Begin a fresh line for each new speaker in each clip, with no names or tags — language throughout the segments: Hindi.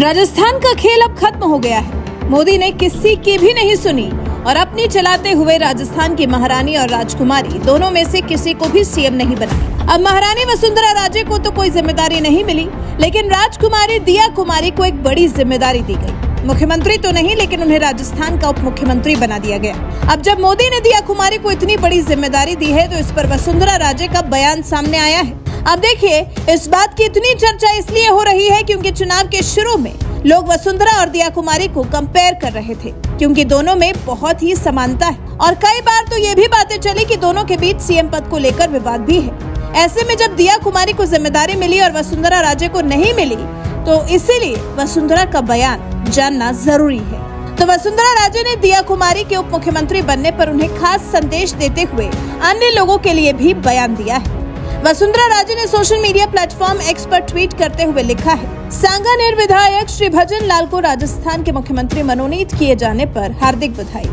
राजस्थान का खेल अब खत्म हो गया है। मोदी ने किसी की भी नहीं सुनी और अपनी चलाते हुए राजस्थान की महारानी और राजकुमारी दोनों में से किसी को भी सीएम नहीं बनाया। अब महारानी वसुंधरा राजे को तो कोई जिम्मेदारी नहीं मिली, लेकिन राजकुमारी दिया कुमारी को एक बड़ी जिम्मेदारी दी गई। मुख्यमंत्री तो नहीं, लेकिन उन्हें राजस्थान का उप मुख्यमंत्री बना दिया गया। अब जब मोदी ने दिया कुमारी को इतनी बड़ी जिम्मेदारी दी है, तो इस पर वसुंधरा राजे का बयान सामने आया है। अब देखिए, इस बात की इतनी चर्चा इसलिए हो रही है क्योंकि चुनाव के शुरू में लोग वसुंधरा और दिया कुमारी को कंपेयर कर रहे थे, क्योंकि दोनों में बहुत ही समानता है और कई बार तो ये भी बातें चली कि दोनों के बीच सीएम पद को लेकर विवाद भी है। ऐसे में जब दिया कुमारी को जिम्मेदारी मिली और वसुंधरा राजे को नहीं मिली, तो इसीलिए वसुंधरा का बयान जानना जरूरी है। तो वसुंधरा राजे ने दिया कुमारी के उप मुख्यमंत्री बनने पर उन्हें खास संदेश देते हुए अन्य लोगों के लिए भी बयान दिया है। वसुंधरा राजे ने सोशल मीडिया प्लेटफॉर्म एक्स पर ट्वीट करते हुए लिखा है, सांगानेर विधायक श्री भजन लाल को राजस्थान के मुख्यमंत्री मनोनीत किए जाने पर हार्दिक बधाई।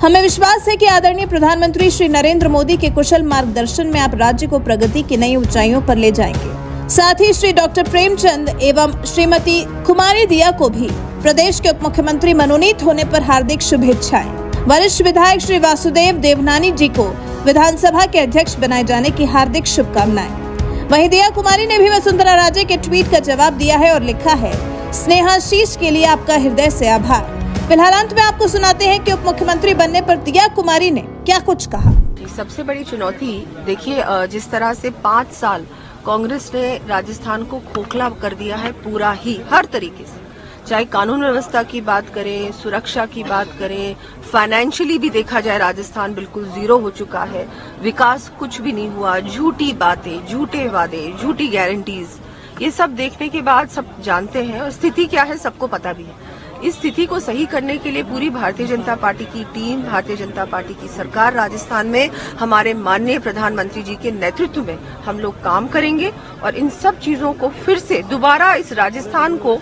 हमें विश्वास है कि आदरणीय प्रधानमंत्री श्री नरेंद्र मोदी के कुशल मार्गदर्शन में आप राज्य को प्रगति की नई ऊंचाइयों पर ले जाएंगे। साथ ही श्री डॉक्टर प्रेमचंद एवं श्रीमती कुमारी दिया को भी प्रदेश के उप मुख्यमंत्री मनोनीत होने पर हार्दिक शुभेच्छाएं। वरिष्ठ विधायक श्री वासुदेव देवनानी जी को विधानसभा के अध्यक्ष बनाए जाने की हार्दिक शुभकामनाएं। वहीं दिया कुमारी ने भी वसुंधरा राजे के ट्वीट का जवाब दिया है और लिखा है, स्नेहाशीष के लिए आपका हृदय से आभार। फिलहाल अंत में आपको सुनाते हैं कि उप मुख्यमंत्री बनने पर दिया कुमारी ने क्या कुछ कहा।
सबसे बड़ी चुनौती देखिए, जिस तरह से 5 साल कांग्रेस ने राजस्थान को खोखला कर दिया है पूरा ही, हर तरीके से, चाहे कानून व्यवस्था की बात करें, सुरक्षा की बात करें, फाइनेंशियली भी देखा जाए राजस्थान बिल्कुल जीरो हो चुका है। विकास कुछ भी नहीं हुआ, झूठी बातें, झूठे वादे, झूठी गारंटीज, ये सब देखने के बाद सब जानते हैं और स्थिति क्या है सबको पता भी है। इस स्थिति को सही करने के लिए पूरी भारतीय जनता पार्टी की टीम, भारतीय जनता पार्टी की सरकार राजस्थान में हमारे माननीय प्रधानमंत्री जी के नेतृत्व में हम लोग काम करेंगे और इन सब चीजों को फिर से दोबारा इस राजस्थान को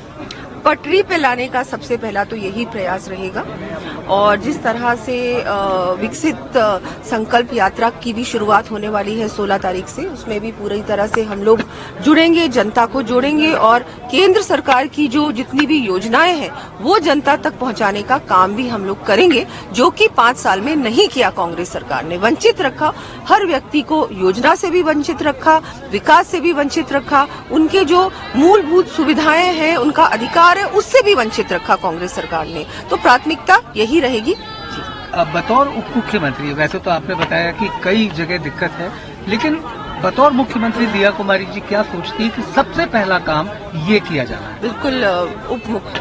पटरी पे लाने का सबसे पहला तो यही प्रयास रहेगा। और जिस तरह से विकसित संकल्प यात्रा की भी शुरुआत होने वाली है 16 तारीख से, उसमें भी पूरी तरह से हम लोग जुड़ेंगे, जनता को जोड़ेंगे और केंद्र सरकार की जो जितनी भी योजनाएं हैं वो जनता तक पहुंचाने का काम भी हम लोग करेंगे, जो कि 5 साल में नहीं किया कांग्रेस सरकार ने। वंचित रखा, हर व्यक्ति को योजना से भी वंचित रखा, विकास से भी वंचित रखा, उनके जो मूलभूत सुविधाएं हैं, उनका अधिकार है, उससे भी वंचित रखा कांग्रेस सरकार ने। तो प्राथमिकता यही रहेगी।
अब बतौर उप मुख्यमंत्री, वैसे तो आपने बताया कि कई जगह दिक्कत है, लेकिन बतौर मुख्यमंत्री दिया कुमारी जी क्या सोचती है कि सबसे पहला काम ये किया जाना है?
बिल्कुल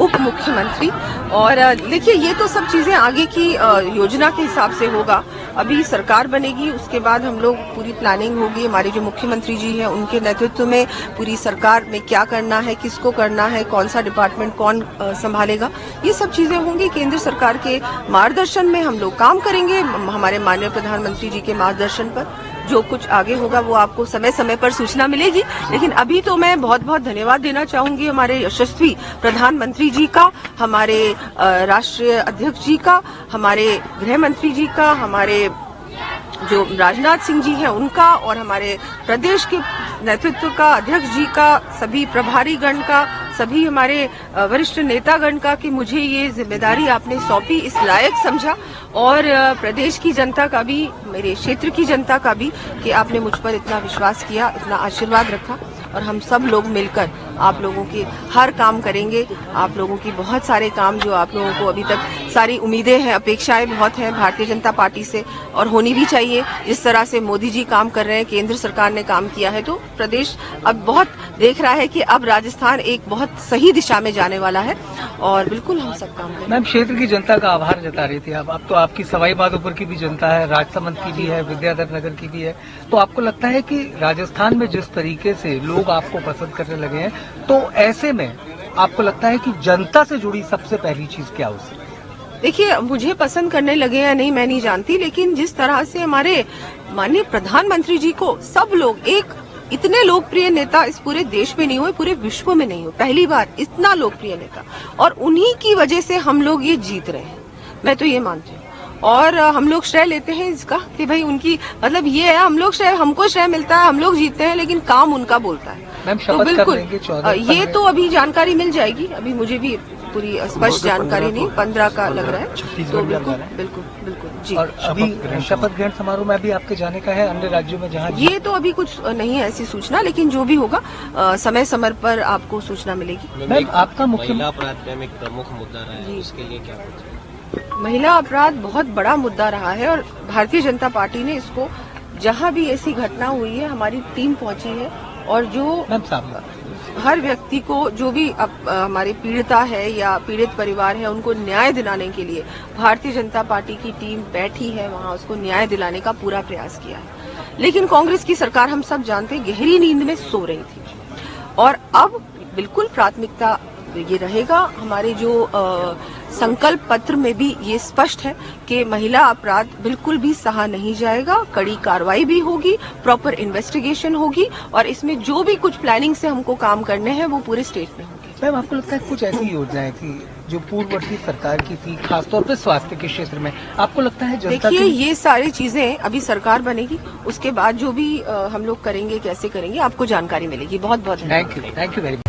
उप मुख्यमंत्री, और देखिए ये तो सब चीजें आगे की योजना के हिसाब से होगा। अभी सरकार बनेगी, उसके बाद हम लोग पूरी प्लानिंग होगी, हमारे जो मुख्यमंत्री जी हैं उनके नेतृत्व में पूरी सरकार में क्या करना है, किसको करना है, कौन सा डिपार्टमेंट कौन संभालेगा, ये सब चीजें होंगी। केंद्र सरकार के मार्गदर्शन में हम लोग काम करेंगे, हमारे माननीय प्रधानमंत्री जी के मार्गदर्शन पर। जो कुछ आगे होगा वो आपको समय समय पर सूचना मिलेगी। लेकिन अभी तो मैं बहुत बहुत धन्यवाद देना चाहूंगी हमारे यशस्वी प्रधानमंत्री जी का, हमारे राष्ट्रीय अध्यक्ष जी का, हमारे गृह मंत्री जी का, हमारे जो राजनाथ सिंह जी हैं उनका, और हमारे प्रदेश के नेतृत्व का, अध्यक्ष जी का, सभी प्रभारी गण का, सभी हमारे वरिष्ठ नेतागण का कि मुझे ये जिम्मेदारी आपने सौंपी, इस लायक समझा, और प्रदेश की जनता का भी, मेरे क्षेत्र की जनता का भी, कि आपने मुझ पर इतना विश्वास किया, इतना आशीर्वाद रखा, और हम सब लोग मिलकर आप लोगों के हर काम करेंगे। आप लोगों की बहुत सारे काम जो आप लोगों को अभी तक सारी उम्मीदें हैं, अपेक्षाएं बहुत हैं भारतीय जनता पार्टी से, और होनी भी चाहिए। जिस तरह से मोदी जी काम कर रहे हैं, केंद्र सरकार ने काम किया है, तो प्रदेश अब बहुत देख रहा है कि अब राजस्थान एक बहुत सही दिशा में जाने वाला है, और बिल्कुल हम सब काम करेंगे।
मैम, क्षेत्र की जनता का आभार जता रही थी अब तो आपकी सवाई माधोपुर की भी जनता है, राजसमंद की भी है, विद्याधर नगर की भी है, तो आपको लगता है कि राजस्थान में जिस तरीके से लोग आपको पसंद करने लगे हैं, तो ऐसे में आपको लगता है कि जनता से जुड़ी सबसे पहली चीज क्या हो सकती है?
देखिए, मुझे पसंद करने लगे या नहीं मैं नहीं जानती, लेकिन जिस तरह से हमारे माननीय प्रधानमंत्री जी को सब लोग, एक इतने लोकप्रिय नेता इस पूरे देश में नहीं हुए, पूरे विश्व में नहीं हुए, पहली बार इतना लोकप्रिय नेता, और उन्हीं की वजह से हम लोग ये जीत रहे हैं, मैं तो ये मानती हूँ। और हम लोग श्रेय लेते हैं इसका कि भाई उनकी मतलब ये है, हम लोग श्रेय, हमको श्रेय मिलता है, हम लोग जीतते हैं, लेकिन काम उनका बोलता है।
मैम
तो
शपथ कर
बिल्कुल
लेंगे 14
ये तो अभी जानकारी मिल जाएगी, अभी मुझे भी पूरी स्पष्ट जानकारी नहीं, 15 का लग रहा है। तो बिल्कुल बिल्कुल बिल्कुल जी।
और अभी शपथ ग्रहण समारोह में भी आपके जाने का है अन्य राज्यों में जहाँ
ये तो अभी कुछ नहीं है ऐसी सूचना, लेकिन जो भी होगा समय समय पर आपको सूचना मिलेगी।
मैम आपका मुख्य
महिला अपराध में एक प्रमुख मुद्दा रहा है, उसके लिए क्या कुछ?
महिला अपराध बहुत बड़ा मुद्दा रहा है और भारतीय जनता पार्टी ने इसको, जहां भी ऐसी घटना हुई है हमारी टीम पहुंची है, और जो
मैम साहब
हर व्यक्ति को जो भी हमारे पीड़िता है या पीड़ित परिवार है उनको न्याय दिलाने के लिए भारतीय जनता पार्टी की टीम बैठी है, वहां उसको न्याय दिलाने का पूरा प्रयास किया है। लेकिन कांग्रेस की सरकार, हम सब जानते हैं, गहरी नींद में सो रही थी, और अब बिल्कुल प्राथमिकता ये रहेगा। हमारे जो संकल्प पत्र में भी ये स्पष्ट है कि महिला अपराध बिल्कुल भी सहा नहीं जाएगा, कड़ी कार्रवाई भी होगी, प्रॉपर इन्वेस्टिगेशन होगी, और इसमें जो भी कुछ प्लानिंग से हमको काम करने हैं वो पूरे स्टेट में होंगे।
मैम आपको लगता है कुछ ऐसी योजनाएं थी जो पूर्ववर्ती सरकार की थी, खासतौर पर स्वास्थ्य के क्षेत्र में, आपको लगता है जनता
देखिए
की...
ये सारी चीजें अभी सरकार बनेगी, उसके बाद जो भी हम लोग करेंगे, कैसे करेंगे, आपको जानकारी मिलेगी। बहुत बहुत
थैंक यू वेरी मच।